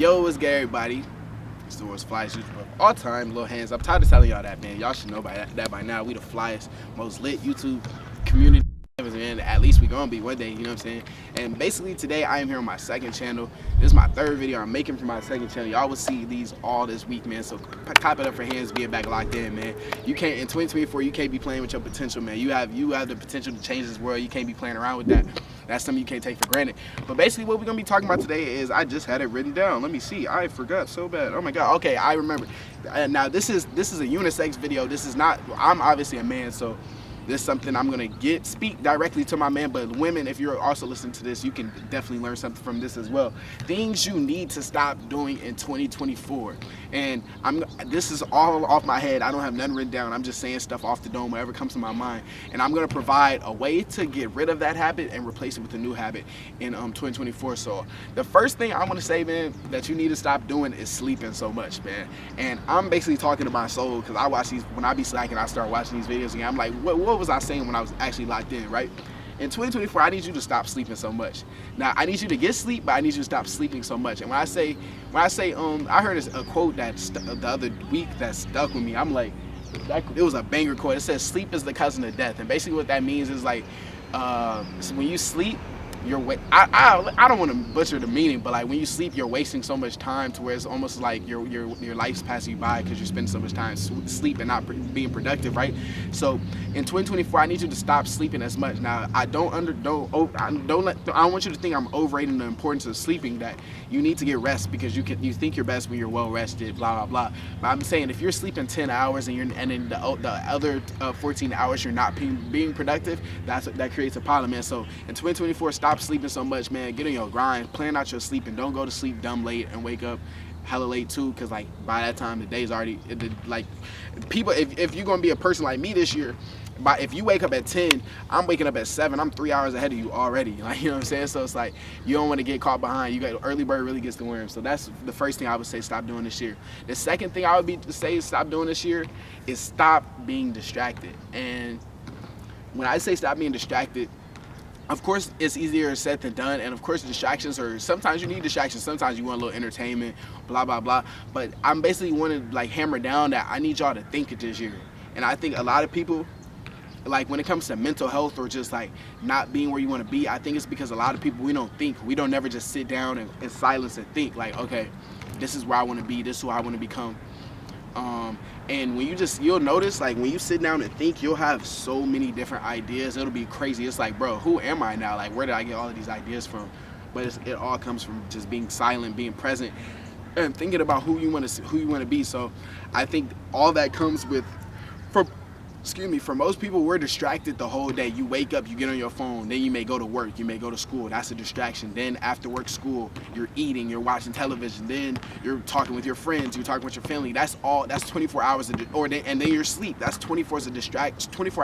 Yo, what's good, everybody? It's the world's flyest YouTuber of all time, Lil Hands. I'm tired of telling y'all that, man. Y'all should know that by now. We the flyest, most lit YouTube community, man. At least we gonna be one day, you know what I'm saying? And basically today I am here on my second channel. This is my third video I'm making for my second channel. Y'all will see these all this week, man. So cop it up for Hands being back locked in, man. You can't in 2024. You can't be playing with your potential, man. You have the potential to change this world. You can't be playing around with that. That's something you can't take for granted. But basically what we're gonna be talking about today is, I just had it written down. Let me see. I forgot so bad. Oh my god. Okay, I remember. Now this is a unisex video. This is not. I'm obviously a man, so this is something I'm gonna speak directly to my man. But women, if you're also listening to this, you can definitely learn something from this as well. Things you need to stop doing in 2024. And this is all off my head. I don't have nothing written down. I'm just saying stuff off the dome, whatever comes to my mind. And I'm gonna provide a way to get rid of that habit and replace it with a new habit in 2024. So the first thing I want to say, man, that you need to stop doing is sleeping so much, man. And I'm basically talking to my soul, because I watch these when I be slacking. I start watching these videos again. I'm like, what was I saying when I was actually locked in, right? In 2024, I need you to stop sleeping so much. Now, I need you to get sleep, but I need you to stop sleeping so much. And when I say, I heard a quote that the other week that stuck with me. I'm like, it was a banger quote. It says, "Sleep is the cousin of death." And basically, what that means is like, so when you sleep, I don't want to butcher the meaning, but like when you sleep, you're wasting so much time to where it's almost like your life's passing you by because you're spending so much time sleeping, not being productive, right? So in 2024, I need you to stop sleeping as much. Now, I don't want you to think I'm overrating the importance of sleeping. That you need to get rest because you think you're best when you're well rested, blah blah blah. But I'm saying if you're sleeping 10 hours and then the other 14 hours you're not being productive, that creates a problem, man. So in 2024, stop sleeping so much, man. Get on your grind, plan out your sleep, and don't go to sleep dumb late and wake up hella late too, because like by that time the day's already like people. If you're gonna be a person like me this year, if you wake up at 10, I'm waking up at 7. I'm 3 hours ahead of you already. Like, you know what I'm saying? So it's like you don't want to get caught behind. You got early bird really gets the worm. So that's the first thing I would say stop doing this year. The second thing I would say stop doing this year is stop being distracted. And when I say stop being distracted, of course, it's easier said than done, and of course, distractions are, sometimes you need distractions, sometimes you want a little entertainment, blah, blah, blah, but I'm basically want to like hammer down that I need y'all to think it this year. And I think a lot of people, like when it comes to mental health or just like not being where you want to be, I think it's because a lot of people, we don't think, we don't never just sit down in silence and think like, okay, this is where I want to be, this is who I want to become. And when you'll notice, like when you sit down and think, you'll have so many different ideas. It'll be crazy. It's like, bro, who am I now? Like, where did I get all of these ideas from? But it all comes from just being silent, being present, and thinking about who you want to be. So I think all that comes with, for most people, we're distracted the whole day. You wake up, you get on your phone, then you may go to work, you may go to school. That's a distraction. Then after work, school, you're eating, you're watching television, then you're talking with your friends, you're talking with your family. That's 24 hours and then your sleep. That's 24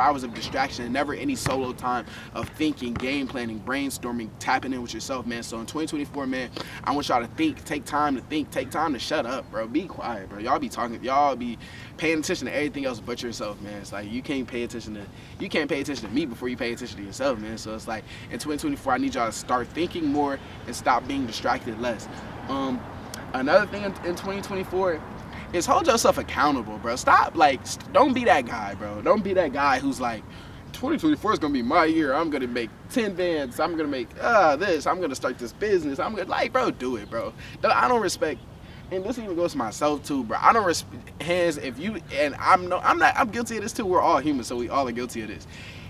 hours of distraction, and never any solo time of thinking, game planning, brainstorming, tapping in with yourself, man. So in 2024, man, I want y'all to think, take time to think, take time to shut up, bro. Be quiet, bro. Y'all be paying attention to everything else but yourself, man. It's like you can't pay attention to me before you pay attention to yourself, man. So it's like in 2024, I need y'all to start thinking more and stop being distracted less. Another thing in 2024 is hold yourself accountable, bro. Don't be that guy, bro. Don't be that guy who's like, 2024 is gonna be my year. I'm gonna make 10 bands. I'm gonna make this. I'm gonna start this business. I'm gonna, like, bro, do it, bro. I don't respect. And this even goes to myself too, bro. I don't respect Hands. If you, and I'm guilty of this too. We're all human, so we all are guilty of this.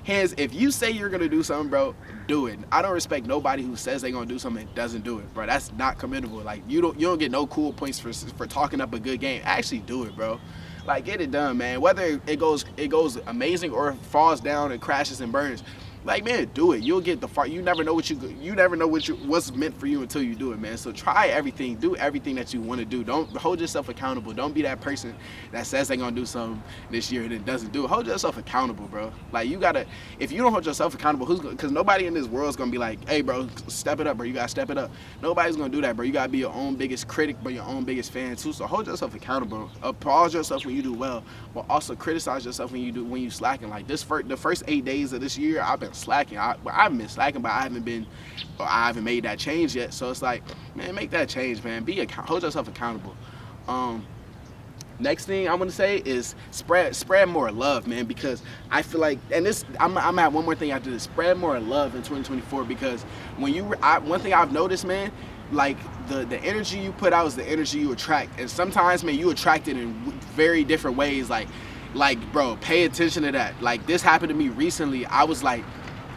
Hands, if you say you're gonna do something, bro, do it. I don't respect nobody who says they're gonna do something and doesn't do it, bro. That's not commendable. Like you don't get no cool points for talking up a good game. Actually do it, bro. Like, get it done, man. Whether it goes amazing or falls down and crashes and burns. Like, man, do it. You'll get the far. You never know what's meant for you until you do it, man. So try everything. Do everything that you want to do. Don't hold yourself accountable. Don't be that person that says they're gonna do something this year and then doesn't do it. Hold yourself accountable, bro. Like, you gotta. If you don't hold yourself accountable, because nobody in this world is gonna be like, hey, bro, step it up, bro. You gotta step it up. Nobody's gonna do that, bro. You gotta be your own biggest critic, but your own biggest fan too. So hold yourself accountable. Applaud yourself when you do well, but also criticize yourself when you slacking. Like the first 8 days of this year, I've been slacking. I've been slacking, but I haven't made that change yet. So it's like, man, make that change, man. Hold yourself accountable. Um, Next thing I'm gonna say is spread more love, man, because I feel like, and this I'm gonna have one more thing after this. Spread more love in 2024, because one thing I've noticed, man, like the energy you put out is the energy you attract, and sometimes, man, you attract it in very different ways. Like, bro, pay attention to that. Like, this happened to me recently. I was not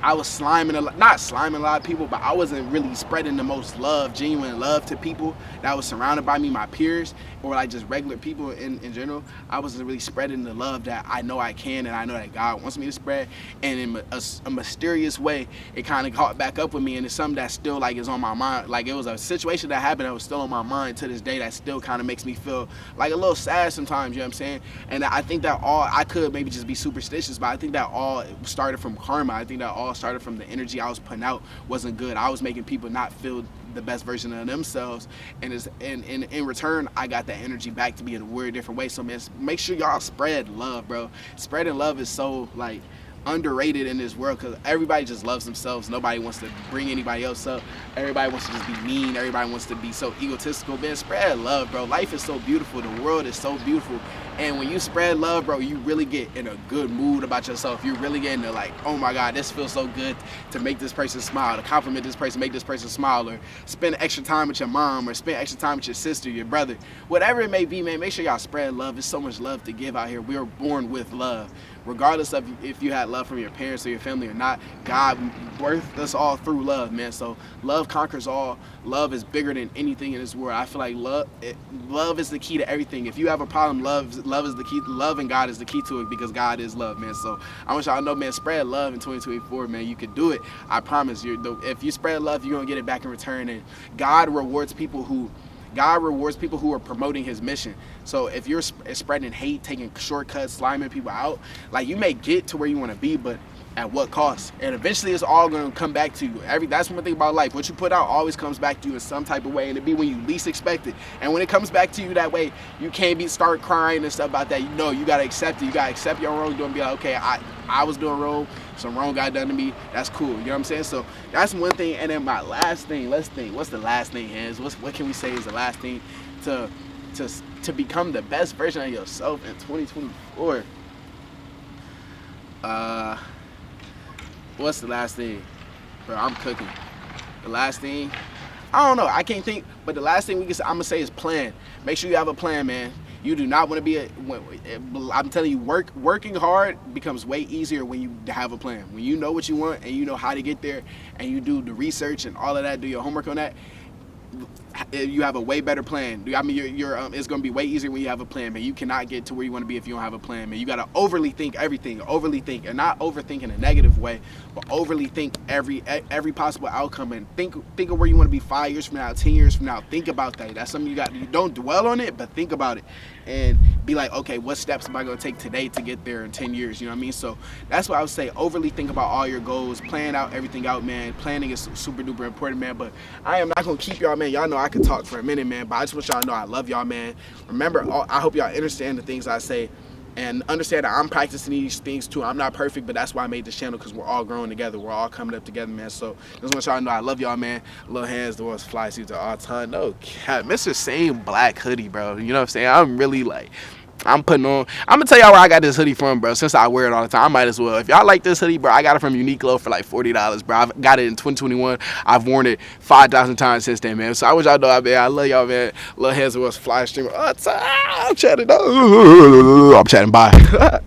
sliming a lot of people, but I wasn't really spreading the most love, genuine love to people that was surrounded by me, my peers, or like just regular people in general. I wasn't really spreading the love that I know I can, and I know that God wants me to spread. And in a mysterious way, it kind of caught back up with me, and it's something that still like is on my mind. Like, it was a situation that happened that was still on my mind to this day, that still kind of makes me feel like a little sad sometimes, you know what I'm saying? And I think that I could maybe just be superstitious, but I think that all started from karma. I think that all started from the energy I was putting out wasn't good. I was making people not feel the best version of themselves, and in return, I got that energy back to be in a weird different way. So, man, make sure y'all spread love, bro. Spreading love is so like underrated in this world, because everybody just loves themselves. Nobody wants to bring anybody else up. Everybody wants to just be mean. Everybody wants to be so egotistical. Man, spread love, bro. Life is so beautiful. The world is so beautiful. And when you spread love, bro, you really get in a good mood about yourself. You really get into like, oh my God, this feels so good to make this person smile, to compliment this person, make this person smile, or spend extra time with your mom, or spend extra time with your sister, your brother, whatever it may be, man. Make sure y'all spread love. There's so much love to give out here. We are born with love. Regardless of if you had love from your parents or your family or not, God birthed us all through love, man. So love conquers all. Love is bigger than anything in this world. I feel like love is the key to everything. If you have a problem, love is the key. Love and God is the key to it, because God is love, man. So I want y'all to know, man, spread love in 2024, man. You can do it. I promise you. If you spread love, you're gonna get it back in return. And God rewards people who are promoting his mission. So if you're spreading hate, taking shortcuts, sliming people out, like, you may get to where you want to be, but at what cost? And eventually it's all going to come back to you. That's one thing about life. What you put out always comes back to you in some type of way, and it be when you least expect it. And when it comes back to you that way, you can't start crying and stuff about that. You know, you got to accept it. You got to accept your wrongdoing and be like, okay, I was doing wrong. Some wrong got done to me. That's cool. You know what I'm saying? So that's one thing. And then my last thing, let's think. What's the last thing, Hans? What can we say is the last thing to become the best version of yourself in 2024? What's the last thing? Bro, I'm cooking. The last thing, I don't know. I can't think. But the last thing I'm gonna say is plan. Make sure you have a plan, man. You do not want to be I'm telling you, working hard becomes way easier when you have a plan. When you know what you want and you know how to get there, and you do the research and all of that, do your homework on that, you have a way better plan. I mean, it's going to be way easier when you have a plan, man. You cannot get to where you want to be if you don't have a plan, man. You got to overly think everything, and not overthink in a negative way, but overly think every possible outcome, and think of where you want to be 5 years from now, 10 years from now. Think about that. That's something you don't dwell on it, but think about it and be like, okay, what steps am I going to take today to get there in 10 years? You know what I mean? So that's what I would say. Overly think about all your goals, plan out everything out, man. Planning is super duper important, man. But I am not going to keep y'all, man. Y'all know I could talk for a minute, man, but I just want y'all to know I love y'all, man. Remember, I hope y'all understand the things I say, and understand that I'm practicing these things too. I'm not perfect, but that's why I made this channel, because we're all growing together. We're all coming up together, man. So just want y'all to know I love y'all, man. Lil Hands, the world's fly suits of all time. No cap. Mr. Same black hoodie, bro. You know what I'm saying? I'm really like, I'm gonna tell y'all where I got this hoodie from, bro. Since I wear it all the time, I might as well. If y'all like this hoodie, bro, I got it from Uniqlo for like $40, bro. I've got it in 2021. I've worn it 5,000 times since then, man. So I wish y'all know, man. I love y'all, man. Lil Hands was fly streamer. I'm chatting. I'm chatting. Bye.